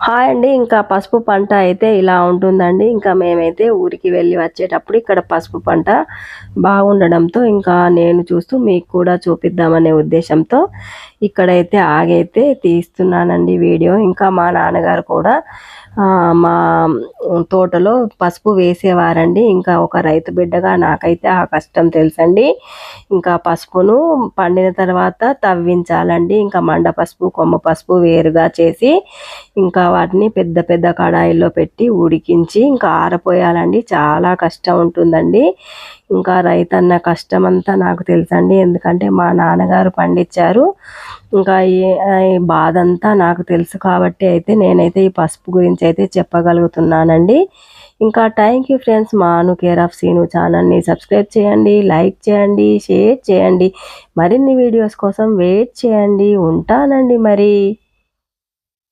Hi అండి. ఇంకా పసుపు పంట అయితే ఇలా ఉంటుందండి. ఇంకా మేమైతే ఊరికి వెళ్ళి వచ్చేటప్పుడు ఇక్కడ పసుపు పంట బాగుండడంతో ఇంకా నేను చూస్తూ మీకు కూడా చూపిద్దామనే ఉద్దేశంతో ఇక్కడైతే ఆగైతే తీస్తున్నానండి వీడియో. ఇంకా మా నాన్నగారు కూడా మా తోటలో పసుపు వేసేవారండి. ఇంకా ఒక రైతు బిడ్డగా నాకైతే ఆ కష్టం తెలుసండి. ఇంకా పసుపును పండిన తర్వాత తవ్వించాలండి. ఇంకా మండ పసుపు, కొమ్మ పసుపు వేరుగా చేసి ఇంకా వాటిని పెద్ద పెద్ద కడాయిల్లో పెట్టి ఉడికించి ఇంకా ఆరపోయాలండి. చాలా కష్టం ఉంటుందండి. ఇంకా రైతన్న కష్టం అంతా నాకు తెలుసండి. ఎందుకంటే మా నాన్నగారు పండించారు. ఇంకా ఈ బాధ అంతా నాకు తెలుసు కాబట్టి అయితే నేనైతే ఈ పసుపు గురించి అయితే చెప్పగలుగుతున్నానండి. ఇంకా థ్యాంక్ యూ ఫ్రెండ్స్. మా అను కేర్ ఆఫ్ సీను ఛానల్ని సబ్స్క్రైబ్ చేయండి, లైక్ చేయండి, షేర్ చేయండి. మరిన్ని వీడియోస్ కోసం వెయిట్ చేయండి. ఉంటానండి మరి.